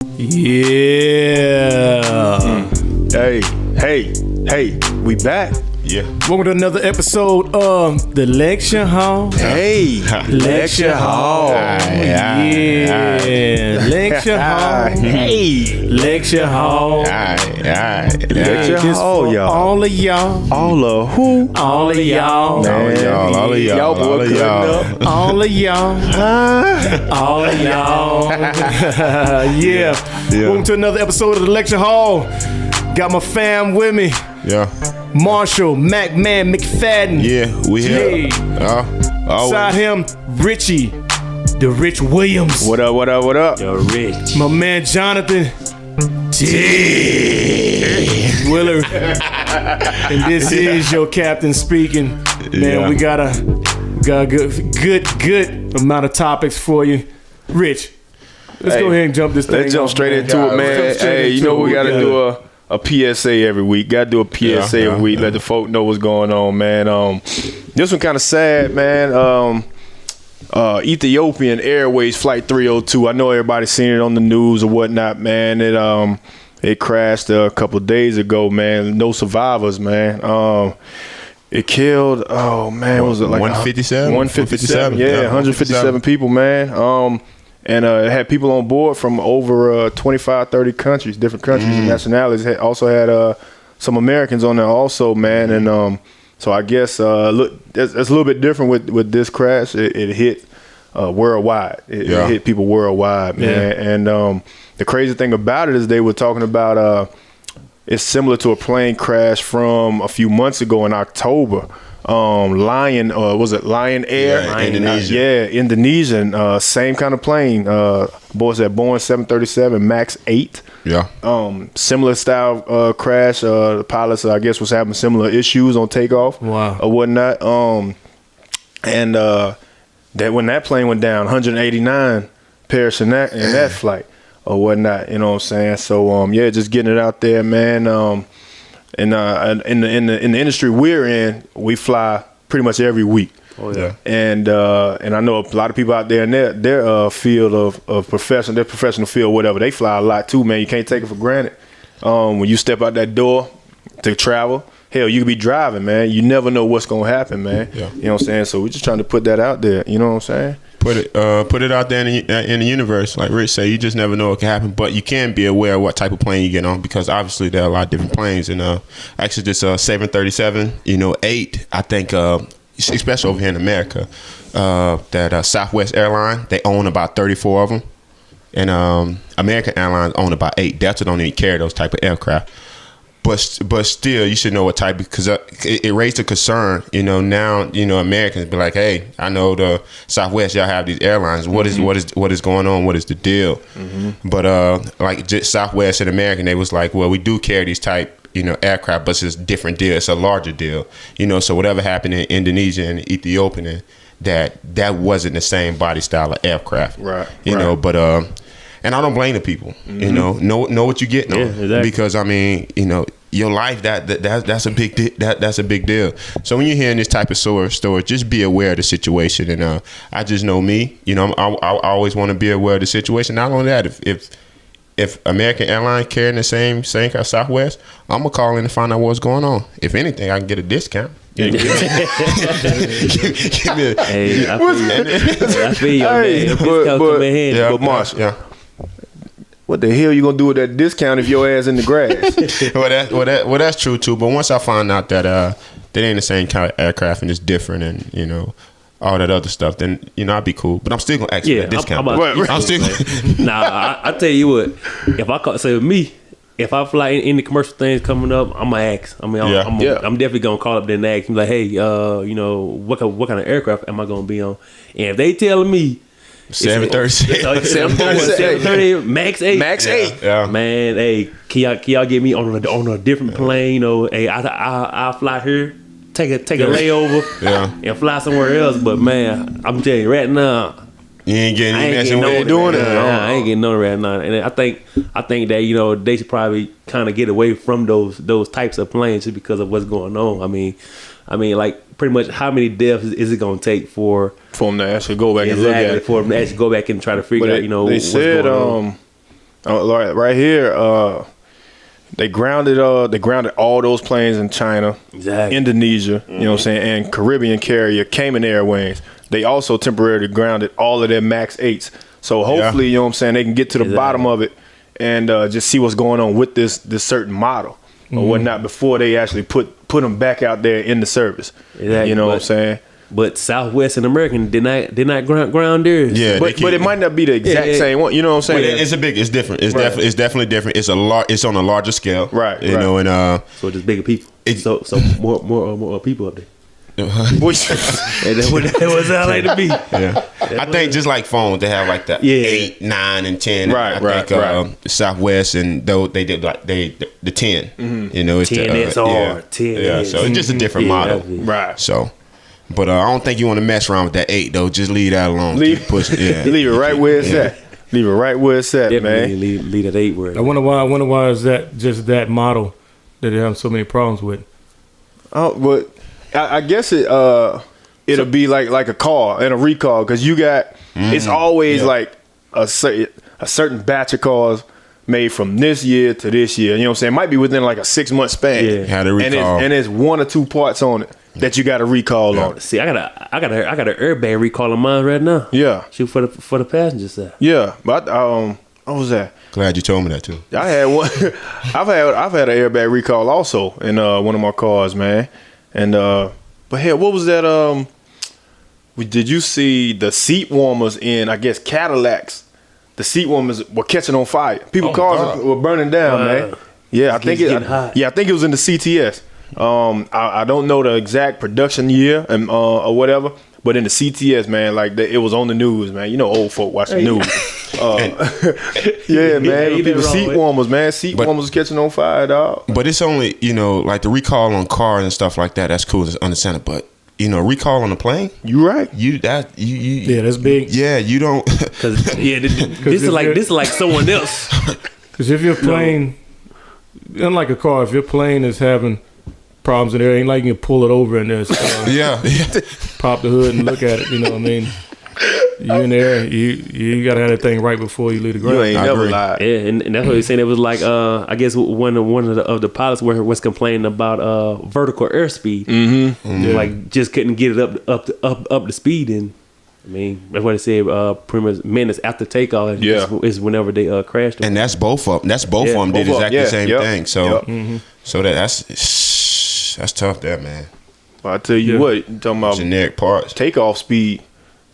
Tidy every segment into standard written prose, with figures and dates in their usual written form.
Yeah. Hey, we back. Yeah. Welcome to another episode of The Lecture Hall. Hey, Lecture Hall. Yeah. Lecture Hall. Hey, Lecture Hall. Lecture This Hall, for y'all. all of y'all. All of who? All of y'all. Man, all of y'all, Y'all boy cutting up. All of y'all. All of y'all. Yeah. Welcome to another episode of The Lecture Hall. Got my fam with me. Yeah. Marshall, Mac Man, McFadden. Yeah, we here. Beside him, Richie, the Rich Williams. What up? You're rich. My man Jonathan T. Willard. And this is your captain speaking. Man, Yeah. we got a good amount of topics for you. Rich, let's go ahead and jump this thing. Let's jump off, straight man. into it, man. Let's jump straight Hey, you into know it. we gotta do a PSA every week. Gotta do a PSA Yeah. every week. Let the folk know what's going on, man. This one kind of sad, man. Ethiopian Airways Flight 302. I know everybody's seen it on the news or whatnot, man. It crashed a couple of days ago, man. No survivors, man. It killed. Oh man, what was it like 157? 157. Yeah, 157 people, man. And it had people on board from over 25, 30 countries, different countries and nationalities. Also had some Americans on there also, man. And so I guess look, it's a little bit different with this crash. It hit worldwide. It hit people worldwide, man. And the crazy thing about it is they were talking about it's similar to a plane crash from a few months ago in October. Lion Air? Yeah, Indonesia. Indonesian. Same kind of plane. Boys at Boeing 737 MAX 8. Yeah. Similar style crash. The pilots, I guess, was having similar issues on takeoff. Wow. Or whatnot. And that when that plane went down, 189 perished in that flight or whatnot. You know what I'm saying? So just getting it out there, man. In the industry we're in, we fly pretty much every week. Oh yeah. And I know a lot of people out there in their field of profession, their professional field, whatever, they fly a lot too, man. You can't take it for granted. When you step out that door to travel, hell, you could be driving, man. You never know what's gonna happen, man. Yeah. You know what I'm saying? So we're just trying to put that out there. You know what I'm saying? Put it out there in the universe, like Rich said. You just never know what can happen, but you can be aware of what type of plane you get on, because obviously there are a lot of different planes. And actually, this 737, 8, I think, especially over here in America, that Southwest Airline, they own about 34 of them, and American Airlines own about 8. Delta don't even carry those type of aircraft. But still, you should know what type, because it raised a concern. Now Americans be like, hey, I know the Southwest, y'all have these airlines. What is going on? What is the deal? Mm-hmm. But like just Southwest and American, they was like, well, we do carry these type aircraft, but it's a different deal. It's a larger deal. So whatever happened in Indonesia and Ethiopia, that wasn't the same body style of aircraft. Right. But and I don't blame the people. Mm-hmm. Know what you're getting on. Exactly. Because I mean, your life that's a big deal. So when you're hearing this type of story, just be aware of the situation. And I just know me. I always want to be aware of the situation. Not only that, if American Airlines carrying the same kind of Southwest, I'm gonna call in and find out what's going on. If anything, I can get a discount. Give me a, Hey, I feel you, Hey, man. but Marshall, what the hell you gonna do with that discount if your ass in the grass? well, that's true too. But once I find out that that ain't the same kind of aircraft and it's different, and all that other stuff, then I'd be cool. But I'm still gonna ask for that discount. I'm still. Nah, I tell you what. If I say with me, if I fly in the commercial things coming up, I'm gonna ask. I mean, I'm definitely gonna call up there and ask. I'm like, hey, what kind of aircraft am I gonna be on? And if they telling me 737 MAX 8. MAX 8. Yeah. Man, hey, can y'all get me on a different plane? Hey, I'll fly here, take a layover, and fly somewhere else. But man, I'm telling you right now, you ain't getting I ain't getting getting doing it. I ain't getting none right now. And I think that they should probably kind of get away from those types of planes just because of what's going on. I mean, like pretty much how many deaths is it gonna take for them to actually go back and look at it? For them to actually go back and try to figure out, they what's said, going on. Right here, they grounded all those planes in China, Exactly. Indonesia, you know what I'm saying, and Caribbean carrier Cayman Airways. They also temporarily grounded all of their MAX 8s. So hopefully, you know what I'm saying, they can get to the bottom of it and just see what's going on with this certain model or whatnot before they actually put them back out there in the service. Exactly. You know what I'm saying? But Southwest and American did not ground theirs. Yeah, But it might not be the exact same one. You know what I'm But saying? it's different. It's definitely different. It's it's on a larger scale. Right, You know, and So just bigger people. So more people up there. Which, And that's what it sound like to me. yeah. I think just like phones, they have like the 8, 9, and 10. Right, I think Southwest and though they did like the 10. You know, it's 10 the SR, 10. Yeah, so it's just a different model. right. So, but I don't think you want to mess around with that 8 though. Just leave that alone. Leave- Keep pushing. Yeah. Leave it right where it's at. Leave it right where it's at, Definitely man. lead at 8 word. I wonder why is that just that model that they have so many problems with? Oh, but I guess it'll be like a call and a recall because you got it's always like a certain batch of cars made from this year to this year. You know what I'm saying? It might be within like a 6-month span. Yeah. Had a recall. And it's 1 or 2 parts on it that you got to recall on it. See, I got an airbag recall on mine right now. Yeah, Shoot for the passenger side. yeah. But what was that? Glad you told me that too. I had one. I've had an airbag recall also in one of my cars, man. And but hey, what was that? Did you see the seat warmers in? I guess Cadillacs. The seat warmers were catching on fire. Cars were burning down, man. Yeah, I think getting hot. I think it was in the CTS. I don't know the exact production year and or whatever, but in the CTS, man, like it was on the news, man. You know, old folk watch the news. Yeah, man. you People been seat wrong, warmers, man. Seat warmers catching on fire, dog. But it's only, you know, like the recall on cars and stuff like that. That's cool to understand it. But you know, recall on a plane. You right. You Yeah, that's big. Yeah, you don't. Cause this is like someone else. Because if your plane, unlike a car, if your plane is having problems in there, it ain't like you can pull it over and there's yeah. pop the hood and look at it. You know what I mean? You in there, you gotta have that thing right before you leave the ground. You ain't I never agree. lied. Yeah, and that's what he's saying. It was like I guess one of the pilots was complaining about vertical airspeed. Like just couldn't get it up to speed. And I mean that's what they said. Pretty much minutes after takeoff is whenever they crashed. And that's both of them. That's both of them did both of 'em, exactly the yeah, same yep, thing. So, yep. so that's tough, there, man. Well, I tell you what, you talking about Generic parts. takeoff speed.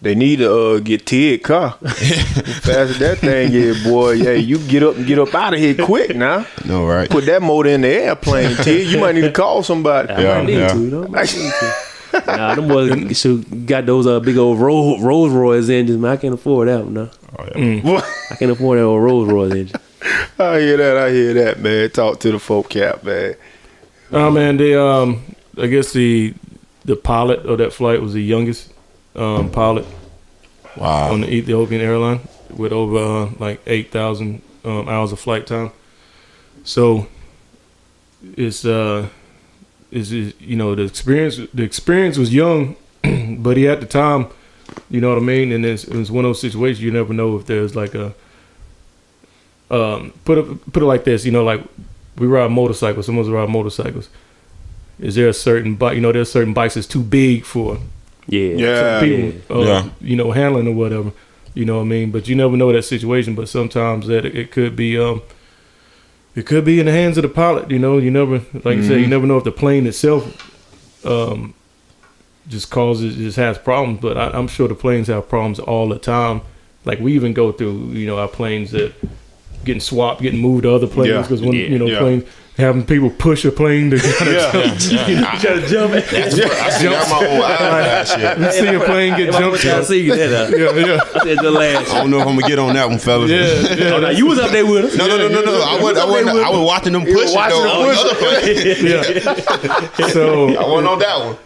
They need to get Ted car. Fast as that thing is, boy. Yeah, you get up out of here quick now. No, right? Put that motor in the airplane, Ted. You might need to call somebody. I might need to, you know? Nah, them boys got those big old Rolls Royce engines, man. I can't afford that one, no. Oh, yeah. I can't afford that old Rolls Royce engine. I hear that, man. Talk to the folk cap, man. Oh man, they I guess the pilot of that flight was the youngest pilot Wow. on the Ethiopian airline with over like 8,000 hours of flight time. So it's you know, the experience was young, but he at the time, you know what I mean. And it was one of those situations you never know if there's like a put it like this, you know, like we ride motorcycles. Someone's riding motorcycles. Is there a certain bike? You know, there's certain bikes that's too big for people, you know, handling or whatever. You know what I mean? But you never know that situation. But sometimes that it could be in the hands of the pilot. You know, you never, like you said, you never know if the plane itself just has problems. But I'm sure the planes have problems all the time. Like we even go through, you know, our planes that getting swapped, getting moved to other planes because planes. Having people push a plane to kind of try to jump. I see that my own eyes. You see a plane get jumped. I see that. I said the last. I don't know if I'm gonna get on that one, fellas. Yeah. Oh, now you was up there with us. No. I was watching them push it though. On the other plane. So I wasn't on that one.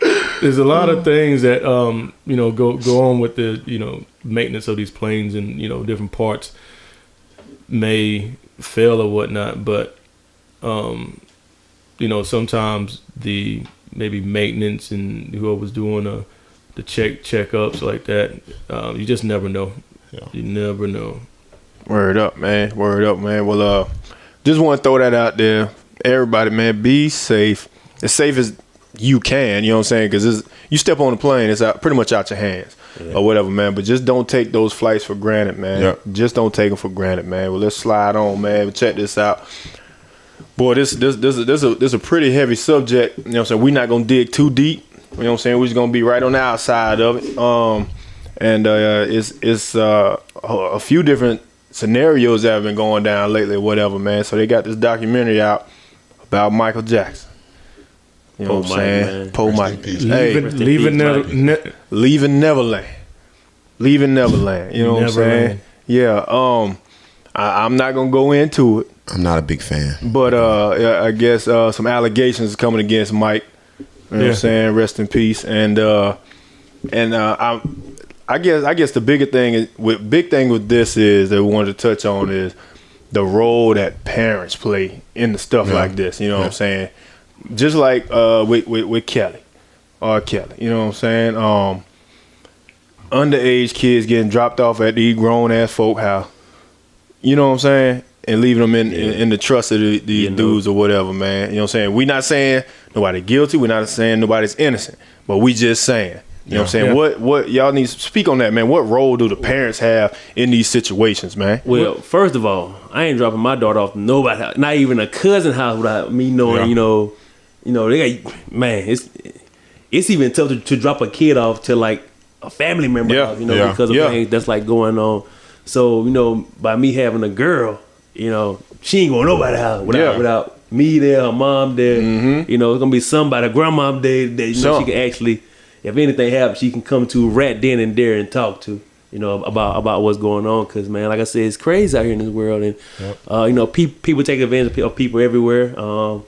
there's a lot of things that you know go on with the, you know, maintenance of these planes, and you know different parts may fail or whatnot, but you know, sometimes the maybe maintenance and whoever's doing the checkups like that, you just never know. Yeah. You never know. Word up, man. Word up, man. Well, just want to throw that out there. Everybody, man, be safe. As safe as you can, you know what I'm saying? Because you step on the plane, it's out, pretty much out your hands or whatever, man. But just don't take those flights for granted, man. Yep. Just don't take them for granted, man. Well, let's slide on, man. Check this out. Boy, this is a pretty heavy subject. You know what I'm saying? We're not going to dig too deep. You know what I'm saying? We're just going to be right on the outside of it. It's a few different scenarios that have been going down lately or whatever, man. So they got this documentary out about Michael Jackson. You know what I'm saying? Poor Mike. Hey, Leaving Neverland. Leaving Neverland. You know what I'm saying? Yeah. I'm not going to go into it. I'm not a big fan. But I guess some allegations coming against Mike. You know what I'm saying? Rest in peace. And I guess the big thing with this is that we wanted to touch on is the role that parents play in the stuff like this. You know what I'm saying? Just like with Kelly, R. Kelly. You know what I'm saying? Underage kids getting dropped off at these grown ass folk house. You know what I'm saying? And leaving them in the trust of these dudes or whatever, man. You know what I'm saying? We're not saying nobody guilty. We're not saying nobody's innocent. But we just saying. You know what I'm saying? Yeah. What y'all need to speak on that, man. What role do the parents have in these situations, man? Well, first of all, I ain't dropping my daughter off to nobody's house, not even a cousin house without me knowing, they got, man, it's even tough to drop a kid off to like a family member house, because of things that's like going on. So, by me having a girl, she ain't going to nobody's house without me there, her mom there. Mm-hmm. It's gonna be somebody, grandma there that she can actually, if anything happens, she can come to right then and there and talk to, about what's going on. Because, man, like I said, it's crazy out here in this world, and people take advantage of people everywhere.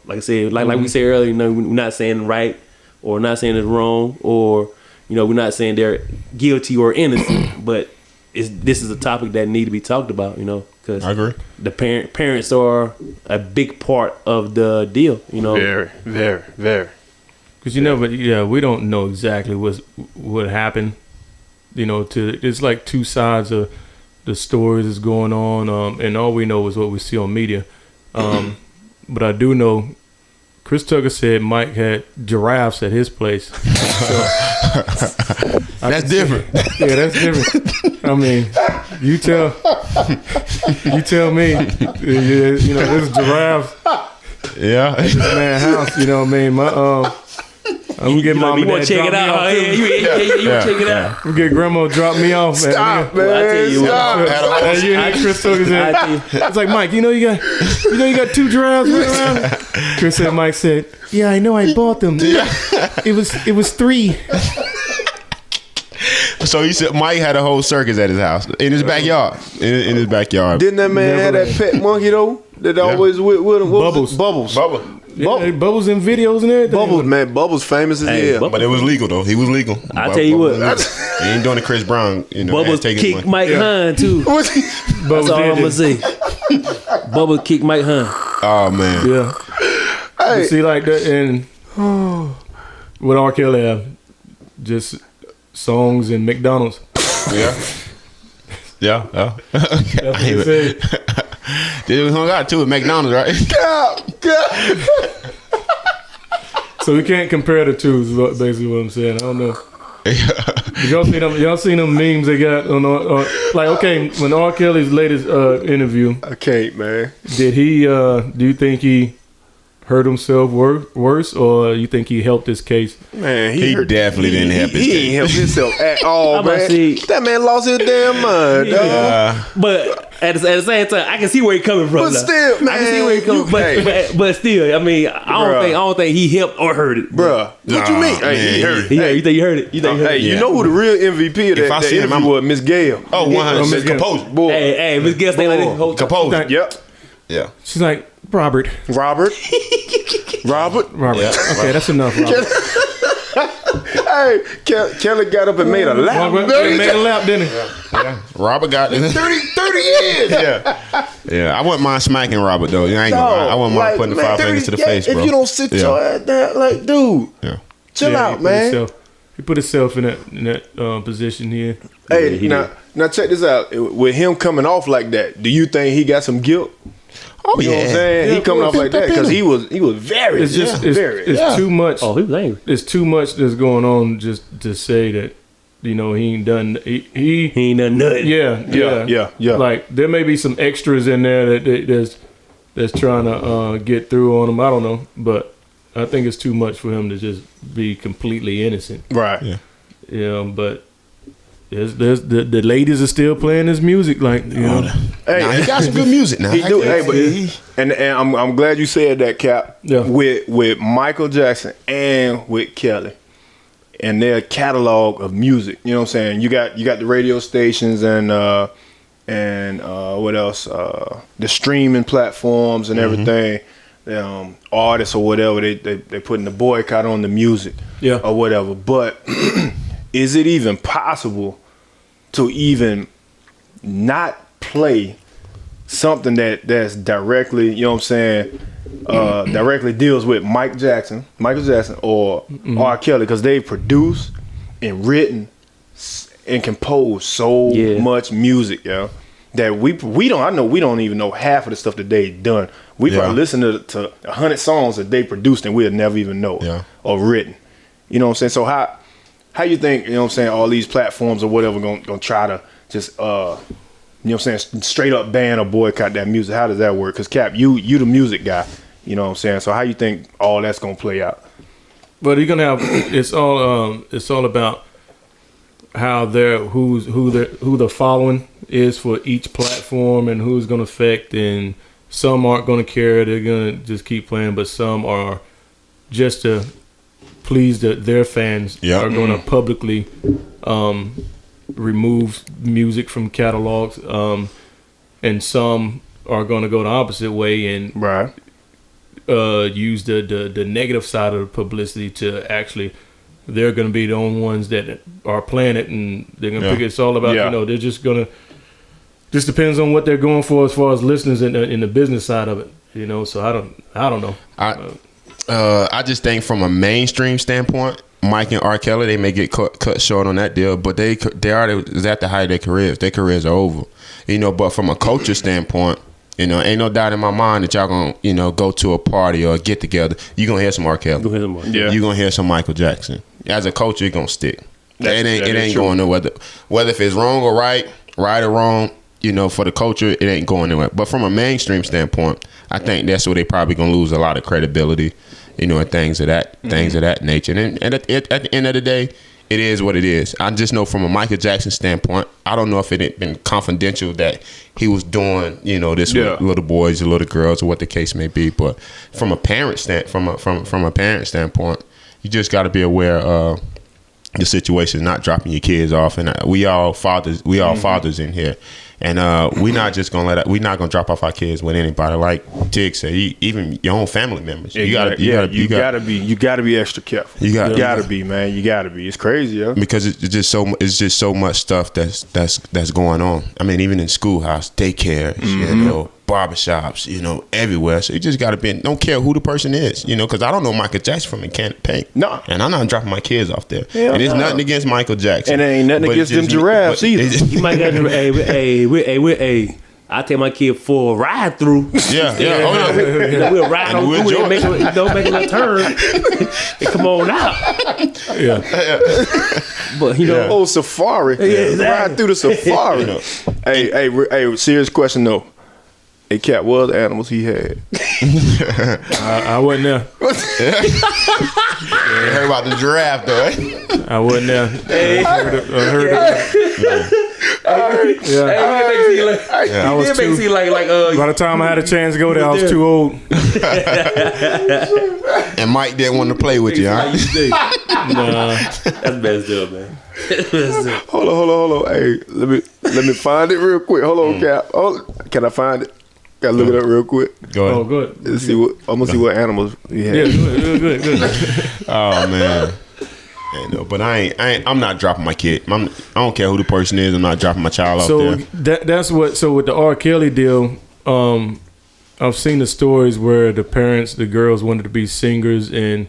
Like I said, like we said earlier, we're not saying right or not saying it's wrong, or we're not saying they're guilty or innocent, but this is a topic that need to be talked about, because I agree. The parents are a big part of the deal, Very, very, very. Because we don't know exactly what happened. It's like two sides of the stories that's going on, and all we know is what we see on media. But I do know Chris Tucker said Mike had giraffes at his place. That's different. Yeah, that's different. I mean, you tell me, this is giraffes. Yeah, at this man's house. You know what I mean? I'm gonna get mom and dad check it out. You check it out. I'm get grandma drop me off. Stop, man. I tell you what. You hear Chris Tucker said, it's like, Mike, you got two giraffes running around. Chris said, Mike said, yeah, I know, I bought them. It was 3. So you said Mike had a whole circus at his house in his backyard. In his backyard. Didn't that man have that pet monkey though? That always with him. Bubbles. Yeah, Bubbles in videos and everything. Bubbles, man. Bubbles famous as hell. But it was legal though. He was legal. I tell you what. He ain't doing the Chris Brown. Bubbles kicked Mike Hunt too. That's all I'm gonna say. Bubbles kicked Mike Hunt. Oh man. Yeah. Hey. You see like that, and what R. Kelly have just songs and McDonald's. Yeah. That's what he said. They hung out too with McDonald's, right? So we can't compare the two. Is basically what I'm saying. I don't know. Y'all seen them memes they got on when R. Kelly's latest interview? I can't, man. Did he? Do you think he hurt himself worse, or you think he helped his case? Man, he definitely didn't help his case. He ain't helped himself at all, man. That man lost his damn mind, dog. But at the same time, I can see where he's coming from. But still, man, I can see where he's coming from. But still, I mean, I don't think he helped or hurt it, bruh. What you mean? Hey, he hurt it. You think he hurt it? You know who the real MVP of that interview was? Miss Gail. Oh, 100%. Miss Composure. Boy. Hey, Miss Gail stay like this. Composure. Yep. Yeah. She's like, Robert. Yeah. Okay, that's enough, Robert. Hey, Kelly got up and made a lap. Made a lap, didn't he? Yeah. Robert got 30 years. Yeah. I wouldn't mind smacking Robert though. I wouldn't mind putting the 5 fingers to the face, bro. If you don't sit your ass down, like, dude, chill out, man. he put himself in that position here. Hey, Yeah, now check this out. With him coming off like that, do you think he got some guilt? Oh, You know what I'm saying? Yeah, he coming of off course. like that because he was very. It's just very. it's too much. Oh, he was angry. It's too much that's going on just to say that, you know, he ain't done. He ain't done nothing. Yeah. Like there may be some extras in there that's trying to get through on him. I don't know, but I think it's too much for him to just be completely innocent. Right. Yeah. Yeah, but there's the ladies are still playing his music, like, you know. Hey, Nah, he got some good music now. He do. Hey, but and I'm glad you said that, Cap. Yeah. With Michael Jackson and with Kelly and their catalog of music. You know what I'm saying? You got the radio stations and what else? The streaming platforms and everything. Artists or whatever they putting the boycott on the music. Yeah. Or whatever. But is it even possible to even not play something that's directly, you know what I'm saying, directly deals with Michael Jackson or R. Kelly, because they produced and written and composed so much music, that we don't. I know we don't even know half of the stuff that they done. We probably listen to 100 songs that they produced and we'll never even know or written. You know what I'm saying? So how you think, you know what I'm saying, all these platforms or whatever gonna try to just you know what I'm saying, straight up ban or boycott that music? How does that work? Because Cap, you the music guy, you know what I'm saying? So how you think all that's gonna play out? But you're gonna have it's all about how who the following is for each platform and who's gonna affect, and some aren't gonna care, they're gonna just keep playing, but some are just to please their fans are gonna publicly remove music from catalogs, and some are gonna go the opposite way and use the negative side of the publicity to actually, they're going to be the only ones that are playing it, and they're going to pick it. It's all about, you know, they're just going to, just depends on what they're going for as far as listeners in the business side of it, you know. So I don't know. I just think from a mainstream standpoint, Mike and R. Kelly, they may get cut short on that deal, but they already is at the height of their careers. Their careers are over, you know. But from a culture standpoint, you know, ain't no doubt in my mind that y'all gonna, you know, go to a party or get together, you gonna hear some R. Kelly. You gonna hear some Michael Jackson. As a culture, it gonna stick. It ain't going nowhere. Whether if it's wrong or right or wrong, you know, for the culture, it ain't going nowhere. But from a mainstream standpoint, I think that's where they probably gonna lose a lot of credibility, you know, and things of that nature. And at the end of the day, it is what it is. I just know from a Michael Jackson standpoint, I don't know if it had been confidential that he was doing, you know, this with little boys or little girls or what the case may be. But from a parent standpoint, you just got to be aware of the situation, not dropping your kids off. And we all fathers in here. And we're not just we're not gonna drop off our kids with anybody. Like Tig said, even your own family members. You gotta be extra careful. You gotta be, man. You gotta be. It's crazy, because it's just so much stuff that's going on. I mean, even in schoolhouse, daycare, you know, barbershops, you know, everywhere. So you just gotta be. Don't care who the person is, you know, because I don't know Michael Jackson from a can of paint. No, and I'm not dropping my kids off there. And it's nothing against Michael Jackson, and it ain't nothing against them giraffes either. You might got I take my kid for a ride through. We'll ride on through and make a little turn and come on out. But you know, safari. Exactly. Ride through the safari. Hey, serious question though. Hey, Cat, what other animals he had? I wasn't there. You heard about the giraffe though, eh? I wasn't there. I heard it. I was too. By the time I had a chance to go there, I was too old. And Mike didn't want to play with you, huh? Nah. That's best deal, man. Hold on. Hey, let me find it real quick. Hold on, Cap. Can I find it? Gotta look it up real quick. Go ahead. Oh, good. Let's see I'm gonna see what animals he had. Yeah, good. Oh man. But I'm not dropping my kid. I don't care who the person is. I'm not dropping my child off there. That's what. So with the R. Kelly deal, I've seen the stories where the girls wanted to be singers, and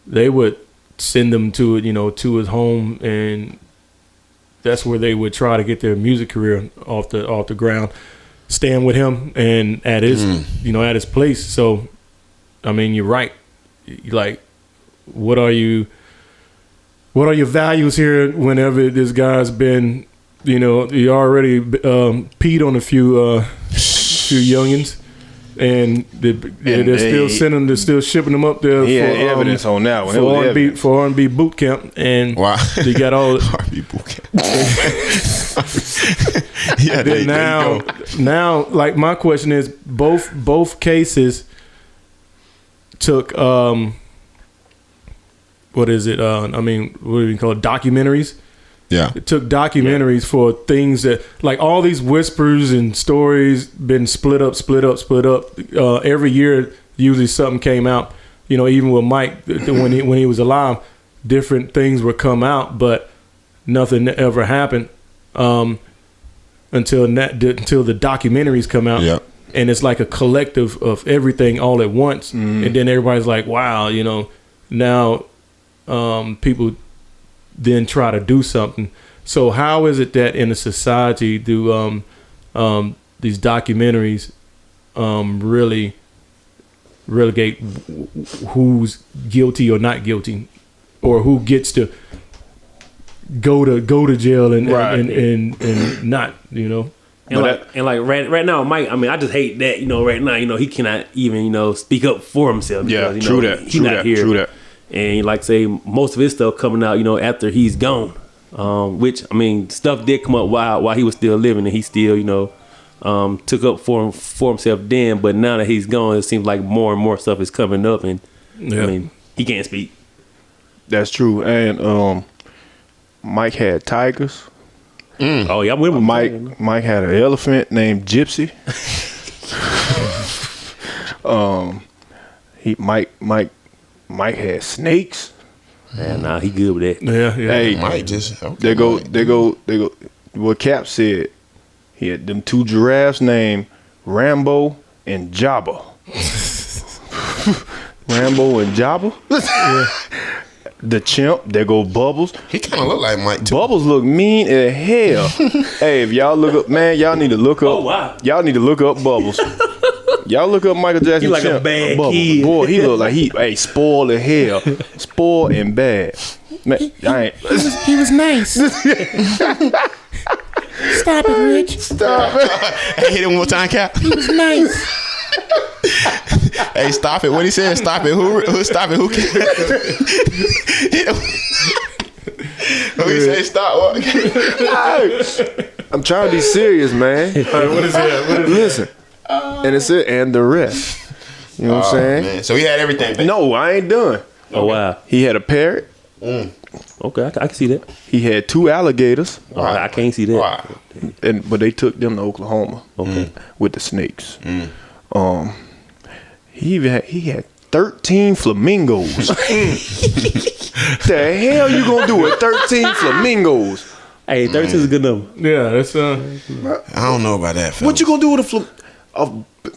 they would send them to to his home, and that's where they would try to get their music career off the ground, staying with him and at his at his place. So, I mean, you're right. Like, what are your values here? Whenever this guy's been, he already peed on a few youngins. And they're still sending, they're still shipping them up there. Yeah, evidence on that one. For R&B boot camp, and wow, they got all R&B boot camp. Yeah, then now, like my question is, both cases took what is it? What do you call it? Documentaries. Yeah, it took documentaries for things that, like, all these whispers and stories been split up. Every year, usually something came out. Even with Mike, when he was alive, different things would come out, but nothing ever happened until the documentaries come out. Yeah. And it's like a collective of everything all at once, and then everybody's like, wow, now people then try to do something. So how is it that in a society do these documentaries really relegate who's guilty or not guilty, or who gets to go to jail and not, And right now, Mike, I mean, I just hate that, right now, he cannot even, speak up for himself. Yeah, because, true that. He's True not that. here. True that. And like say, most of his stuff coming out, after he's gone. Which, I mean, stuff did come up while he was still living, and he still, took up for himself then. But now that he's gone, it seems like more and more stuff is coming up, and I mean, he can't speak. That's true. And Mike had tigers. Oh yeah, I'm with him. Mike had an elephant named Gypsy. Mike had snakes. Man, nah, he good with that. Yeah. Hey, Mike just they go. What Cap said, he had them two giraffes named Rambo and Jabba. Rambo and Jabba. The chimp, there go Bubbles. he kind of look like Mike too. Bubbles look mean as hell. Hey, if y'all look up, man, y'all need to look up. Oh, wow. Y'all need to look up Bubbles. Y'all look up Michael Jackson. He like chimp. a bad Bubbles. kid. Boy, he look like he spoiled as hell. Spoiled and bad. Man, I ain't. He was nice. Stop it, Rich. Stop it. Hey, hit it one more time, Cap. He was nice. Hey, stop it. What he said? Stop it. Who stop it? Who can? Who he say stop? What? I'm trying to be serious, man. What is that? Listen. And it's it and the rest. You know what I'm saying? Man. So he had everything. Baby. No, I ain't done. Oh wow. He had a parrot. Okay, I can see that. He had 2 alligators. Oh, I can't see that. Wow. But they took them to Oklahoma with the snakes. He had 13 flamingos. The hell you gonna do with 13 flamingos? Hey, 13 is a good number. Yeah, that's I don't know about that. What you gonna do with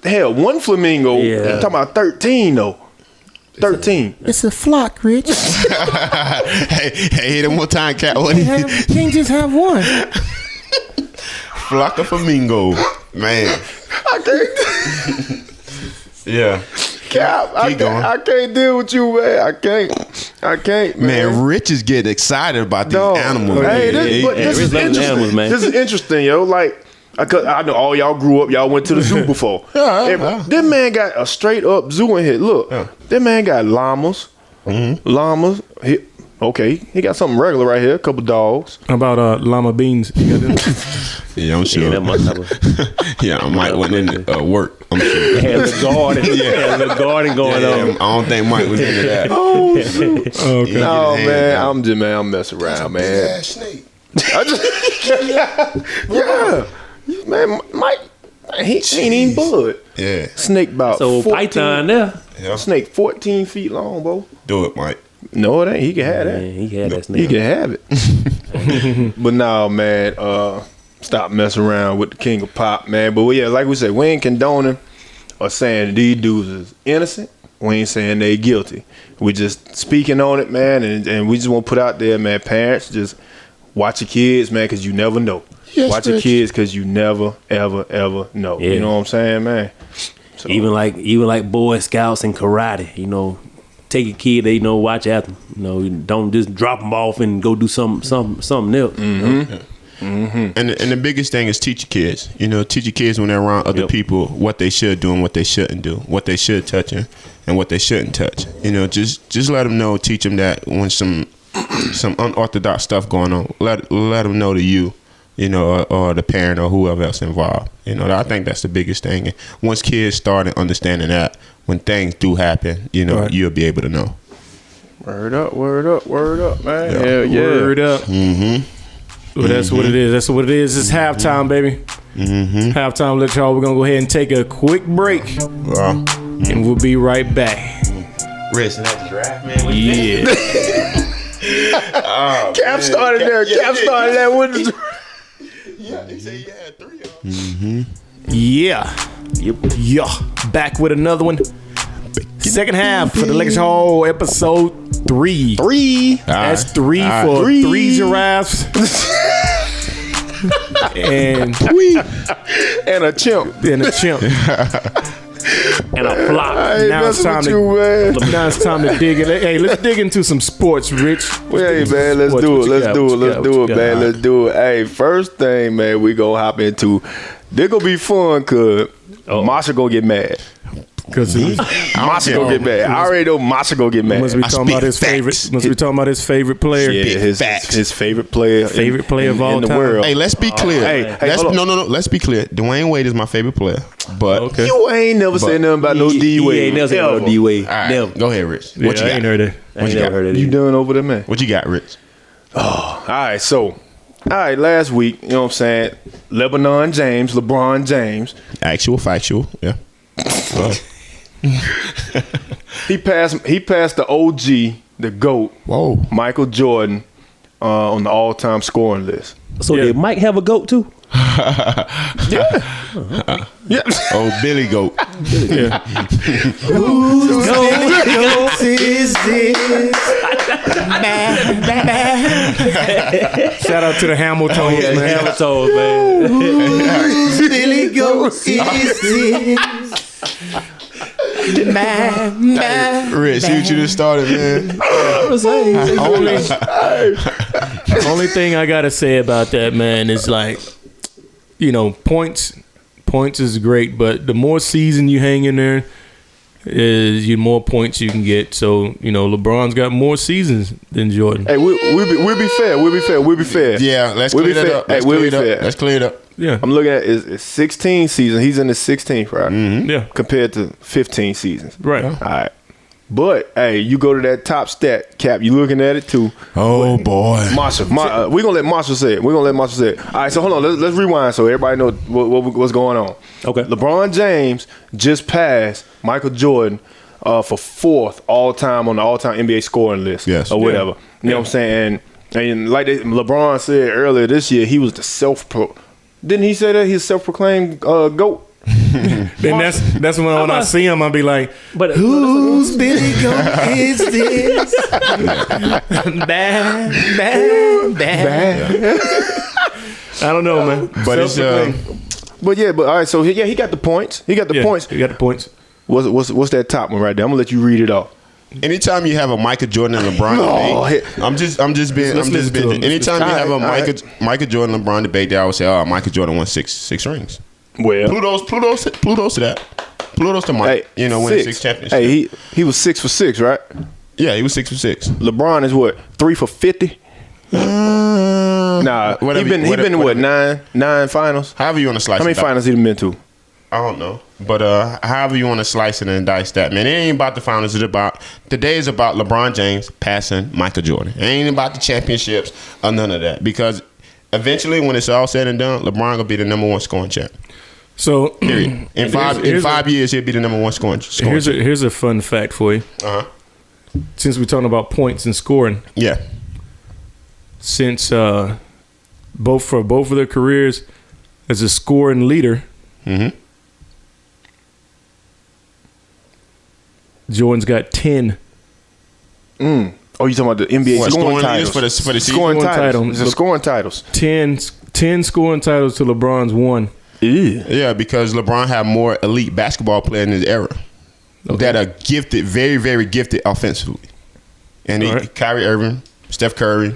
hell, 1 flamingo? Yeah. I'm talking about 13 though. 13. It's a flock, Rich. hey, hit it one more time, Cap. What You can't just have one. Flock of flamingo, man. I can't. Yeah. Cap, I can't deal with you, man. I can't, Man, Rich is getting excited about these animals. Hey, man. this is interesting. Animals, man. This is interesting, yo. Like, I know all y'all grew up. Y'all went to the zoo before. That man got a straight up zoo in here. Look, that man got llamas. Llamas. He got something regular right here. A couple dogs. How about llama beans? You got them? Yeah, I'm sure. Yeah, that must have a Yeah, I might went in work. I'm sure. had a garden. Had a garden going on. I don't think Mike was into that. Oh, shoot. Okay. No, man. I'm messing around, man. Snake. I just, yeah. Man, Mike, he ain't even bud. Yeah. Snake about So 14, python there. Yeah. Snake 14 feet long, bro. Do it, Mike. No, it ain't. He can have that. Man, he had that He snake. can have it. But no, man. Stop messing around with the king of pop, man. But yeah, like we said, we ain't condoning or saying these dudes is innocent. We ain't saying they guilty. We just speaking on it, man, and we just want to put out there, man, parents, just watch your kids, man, because you never know. Yes, watch your Rich. kids because you never, ever, ever know. Yeah. You know what I'm saying, man? So, Even like Boy Scouts and karate, you know, take your kid, they know, watch after them. You know, don't just drop them off and go do something else. And the biggest thing is teach your kids. You know, teach your kids when they're around other people what they should do and what they shouldn't do, what they should touch and what they shouldn't touch. You know, just let them know, teach them that when some unorthodox stuff going on, let them know to you. You know, or the parent or whoever else involved. You know, I think that's the biggest thing. And once kids start understanding that, when things do happen, you know, you'll be able to know. word up, man. Yeah. Hell yeah. Word up. Mm-hmm. Well, that's what it is. That's what it is. It's halftime, baby. Halftime, let y'all. We're gonna go ahead and take a quick break, and we'll be right back. Racing at the draft, man. Yeah. Cap started there. Cap started there with the Yeah, they say you had 3 of them. Yeah. Yeah. Back with another one. Second half for the Lecture Hall, episode 3. 3. That's 3 for 3 giraffes. and And a chimp. a chimp. And a flop. Hey, Now it's time to now it's time to dig in. Hey, let's dig into some sports, Rich. Hey, man, let's do it. Let's do it, man. Let's do it. Hey, first thing, man, we gonna hop into. This gonna be fun, cause Marshal gonna get mad. Because Marshal gonna get mad. I already know Marshal gonna get mad. must be talking about his favorite. Must be talking about his favorite player. Yeah, his favorite player. Favorite player of all in the time. world. Hey, let's be clear. Hey, let's, hold on. no. Let's be clear. Dwayne Wade is my favorite player. But Okay. You ain't never said nothing about no D He Wade. ain't never said no D Wade. all right, Never. go ahead, Rich. Yeah, What you I got? ain't heard it. I ain't never heard of You it. done over there, man? What you got, Rich? All right, so, last week, you know what I'm saying? LeBron James, Actual, factual. Yeah. he passed the OG, the GOAT, Whoa. Michael Jordan, on the all-time scoring list. So did Mike have a goat too? Yeah. Oh, Billy Goat. Shout out to the Hamiltons, man. Hamilton, man. Billy Goats is this. Man. Rich, see what you just started, man. Only thing I gotta say about that, man, is like, you know, points is great, but the more season you hang in there, is the more points you can get. So, you know, LeBron's got more seasons than Jordan. Hey, we'll be fair. Yeah, let's We'll clear be that fair. up. Hey, Let's we'll clear be it up. fair. Let's clear it up. Yeah, I'm looking at it's 16 seasons. He's in his 16th, right? yeah, Compared to 15 seasons. right. All right. But, hey, you go to that top stat, Cap, you looking at it too. Oh, boy. Marshall. We're going to let Marshall say it. All right, so hold on. Let's rewind so everybody know what's going on. Okay. LeBron James just passed Michael Jordan for 4th all-time on the all-time NBA scoring list. Yes. Or whatever. You know what I'm saying? And like LeBron said earlier this year, he was the didn't he say that he's self-proclaimed GOAT? Then that's when I see him, I'll be like, But Whose Billy Goat is this? Bad. I don't know, man. But it's But all right, so he got the points. He got the points. You got the points. What's that top one right there? I'm gonna let you read it off. anytime you have a Michael Jordan and LeBron debate, I'm just being. Anytime you have a Michael Jordan LeBron debate, they always say, "Oh, Michael Jordan won six rings." Well, Pluto's to that. Pluto's to Mike. hey, Winning 6 championships. Hey, he was 6 for 6, right? Yeah, he was 6 for 6. LeBron is what, 3 for 50? Nah, he been what, nine finals? However you want to slice How many it up. finals he been to? I don't know. But however you want to slice it and dice that, man. It ain't about the finals. Today is about LeBron James passing Michael Jordan. It ain't about the championships or none of that. Because eventually, when it's all said and done, LeBron gonna be the number 1 scoring champ. So Period. In 5 years, he'll be the number 1 scoring champ. here's a fun fact for you. Since we're talking about points and scoring, Yeah. since both of their careers as a scoring leader, Mm-hmm. Jordan's got 10. Oh, you talking about the NBA What, scoring scoring titles? for the season? Scoring Scoring titles. title. It's the scoring titles. 10 scoring titles to LeBron's 1. Yeah. Yeah, because LeBron had more elite basketball players in his era that are gifted, very, very gifted offensively. And Right. Kyrie Irving, Steph Curry,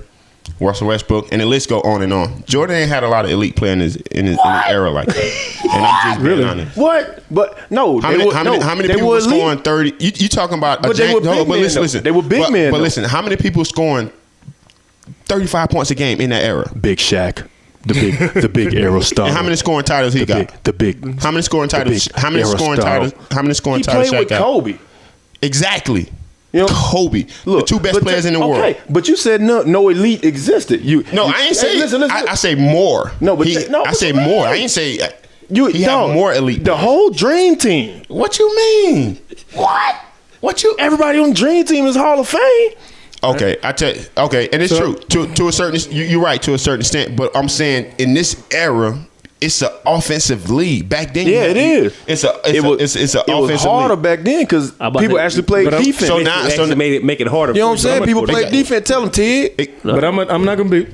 Russell Westbrook, and the list go on and on. Jordan ain't had a lot of elite players in his era like that. And I'm just being honest. What? But no. How many people were scoring 30? You talking about But they were big men, though. listen. They were big men, But though. listen, how many people scoring 35 points a game in that era? Big Shaq, the big arrow star. And how many scoring titles he got? The big. How many scoring titles? big How many Aristotle. scoring titles? How many scoring He titles played Shaq with got? Kobe. Exactly. You know, Kobe, the two best but players in the okay, world. but you said no elite existed. I ain't say. Listen. I say more. No, but I say more. I ain't say. He dog, had more elite. The whole Dream Team. What you mean? What you? Everybody on Dream Team is Hall of Fame. Okay, I tell you. Okay, and it's true to a certain. You're right to a certain extent, but I'm saying in this era, it's an offensive league. Back then, Yeah, it is. It's an It offensive was harder league. back then because about people to- actually played but defense. so now- Actually make it harder. you know what I'm saying? People They play got- defense. Tell them, Ted. But I'm not gonna be.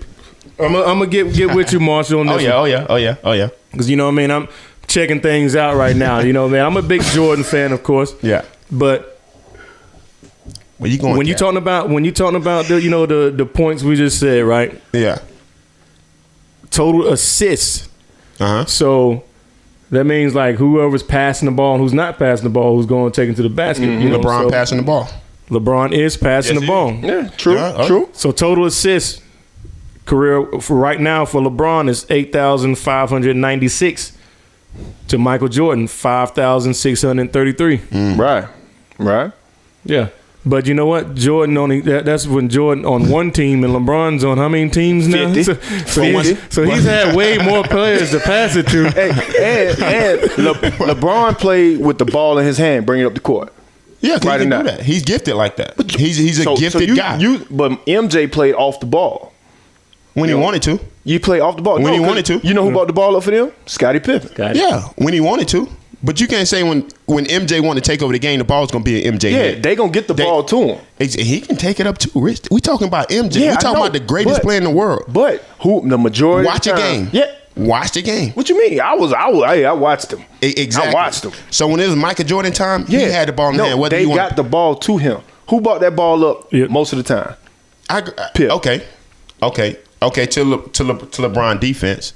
I'm gonna get with you, Marshall, on this. Oh yeah. Because you know what I mean. I'm checking things out right now. You know what I mean. I'm a big Jordan fan, of course. Yeah. But Where you going? when you talking about the the points we just said, right? yeah. Total assists. Uh-huh. So that means like whoever's passing the ball and who's not passing the ball, who's going to take it to the basket. You know, LeBron so passing the ball. LeBron is passing Yes, the he ball. Yeah, true, Yeah, true. So total assists career for right now for LeBron is 8,596 to Michael Jordan 5,633. Right. Yeah. But you know what? Jordan only that's when Jordan on one team and LeBron's on how many teams now? 50. So he's had way more players to pass it to. And LeBron played with the ball in his hand, bringing it up the court. Yeah, he Right can or do not? that. He's gifted like that. He's a gifted guy. But MJ played off the ball. When he wanted to. You play off the ball. When he 'cause wanted to. You know who brought the ball up for them? Scottie Pippen. Yeah, when he wanted to. But you can't say when MJ wanted to take over the game, the ball's going to be in MJ Yeah, head. they gonna get the ball to him. He can take it up too, Rich. We talking about MJ. Yeah, we I talking know, about the greatest but- player in the world. But who the majority? Watch of a the time, game. Yeah. Watch the game. What you mean? I watched him. Exactly. I watched him. So when it was Michael Jordan time, he had the ball in no, hand. Whether they you want, got the ball to him. Who brought that ball up most of the time? Pip. Okay. To LeBron defense,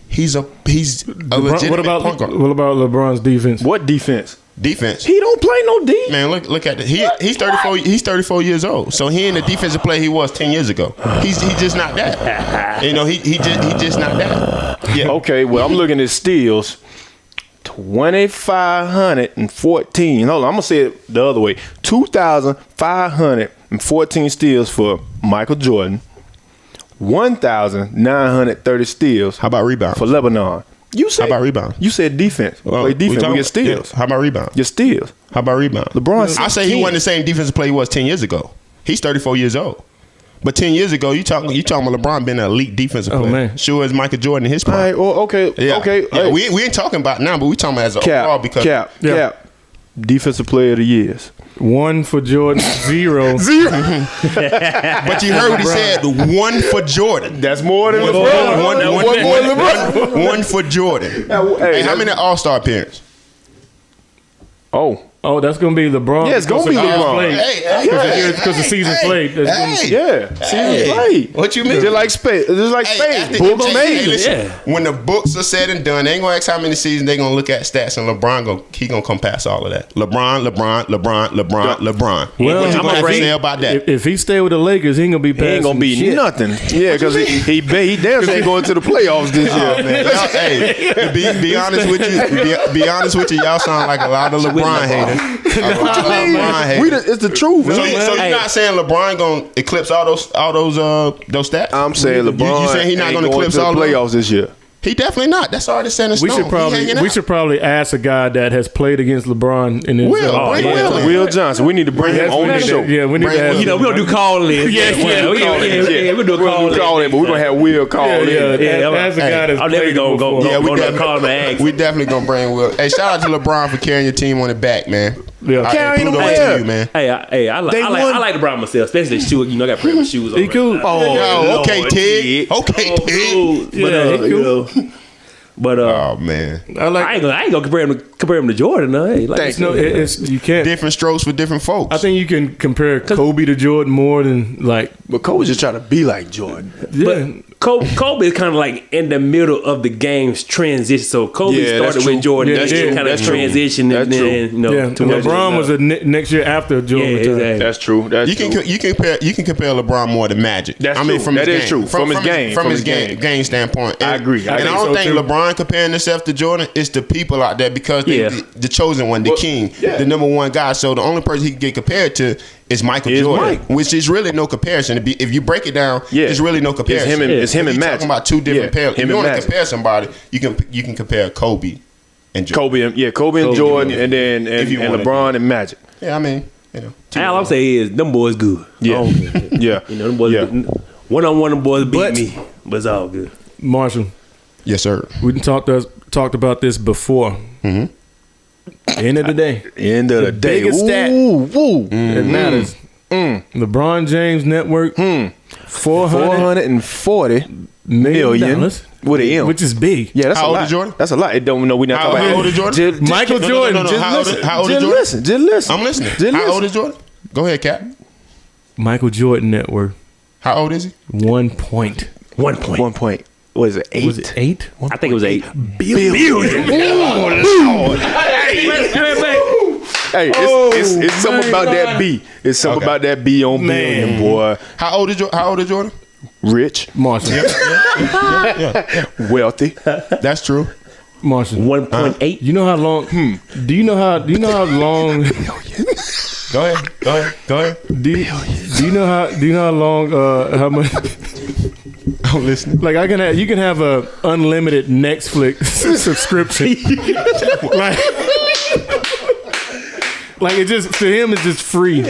he's a legitimate What about point guard. LeBron's defense? What defense? Defense. He don't play no D. Man, look at it. He's 34. He's 34 years old. So he ain't the defensive player he was 10 years ago. He's just not that. You know, he just not that. Yeah. Okay, well, I'm looking at steals. 2,514. Hold on, I'm gonna say it the other way. 2,514 steals for Michael Jordan. 1,930 steals. How about rebound? For Lebanon? You said How about rebound? You said defense. Well, Play defense. talking- We get steals. yeah. How about rebound? Get steals. How about rebound? LeBron. I say he wasn't the same defensive player he was 10 years ago. He's 34 years old. But 10 years ago, you talking about LeBron being an elite defensive player. Man. Sure as Michael Jordan in his prime. All right. Well, okay. Yeah. Okay. Yeah, hey. we ain't talking about now, but we talking about as a overall because Cap. Defensive player of the years. 1 for Jordan, 0. But you heard what he said, 1 for Jordan. That's more than One LeBron. more than LeBron. One for Jordan. Hey, How many All-Star appearances? Oh, that's gonna be LeBron. Yeah, it's gonna be LeBron. Because the season played. That's gonna be- Yeah. Season played. What you mean? Just like space. Just like space. Books made. Listen, when the books are said and done, they ain't gonna ask how many seasons. They gonna look at stats, and LeBron gonna come past all of that. LeBron. Well, what you I'm gonna have to afraid say about that? If he stay with the Lakers, he ain't gonna be He passing ain't gonna be shit. nothing. Yeah, because he damn sure ain't going to the playoffs this year, man. Y'all, hey, to be honest with you, be honest with you, y'all sound like a lot of LeBron haters. It's the truth. So man. you're not saying LeBron gonna eclipse all those stats? I'm saying LeBron You saying he not ain't gonna going eclipse to the all of them? playoffs this year. He definitely not. That's already set in stone. We should probably ask a guy that has played against LeBron in his Will, bring Will in. Will Johnson. We need to bring him on the show. Yeah, we need to ask You know, him. we're gonna do call in. Yeah, we'll do a call in. But we're gonna have Will call in. That's a guy that's I'm never played gonna before. go we call him and ask. We definitely gonna bring Will. Hey, shout out to LeBron for carrying your team on the back, man. Yeah. Carrying kudos him to where? you, man. I like LeBron myself, especially the shoe. You know, I got pretty much shoes on. He cool. Oh, okay, Lord, Tig. Okay, Tig. But Yeah, he you know, but Oh man, I I ain't gonna compare him to Jordan. No, hey, like, Thank No, it's you can't. different strokes for different folks. I think you can compare Kobe to Jordan more than like. But Kobe just trying to be like Jordan. Yeah, Kobe is kind of like in the middle of the game's transition. So Kobe Yeah, that's started true. with Jordan, Yeah, and that's then true. kind of That's true. transitioned, and That's then true. you know, yeah. to what LeBron was next year after Jordan. Yeah, retired. exactly. That's true. That's You can compare LeBron more to Magic. That's I mean, true. from his That is game. true. From his game. From From his his game. game standpoint. I agree. I And I think don't so, think too. LeBron comparing himself to Jordan. It's the people out there because they, Yeah. the chosen one, the king, the number one guy. So the only person he can get compared to is Michael Jordan, Mike. which is really no comparison. If you break it down, it's really no comparison. It's him and You're Magic. talking about two different pairs. If Him you and want to Magic. compare somebody, you can compare Kobe and Jordan. Kobe and Jordan, and then If you and wanna LeBron and Magic. Yeah, I mean, you know. All I'm saying is them boys good. Yeah. Yeah. You know, them boys. Yeah. One on one, them boys beat But- me, but it's all good. Marshall, Yes, sir. we done talked about this before. End of the day, End of the day. biggest stat. Woo. it matters. LeBron James network, $440 million with an M. which is big. Yeah, that's How a old lot. is Jordan? That's a lot. It don't know we not How talking about old is Jordan? Michael Jordan. No. Just How old listen. how old is Just Jordan? listen. Just listen. I'm listening. Just How listen. old is Jordan? Go ahead, Cap. Michael Jordan network, How old is he? 1 point. 1 point. 1 point. What is it? 8? Was it 8? I think it was 8. Hey, it's something about that B. It's something about that B on Man. billion, boy. How old is Jordan? Rich, Marshall. wealthy. That's true. Marshall. 1.8. You know how long? Do you know how long? Go ahead. Do you know how long? How much? I'm listening. Like you can have a unlimited Netflix subscription. like it just to him it's just free.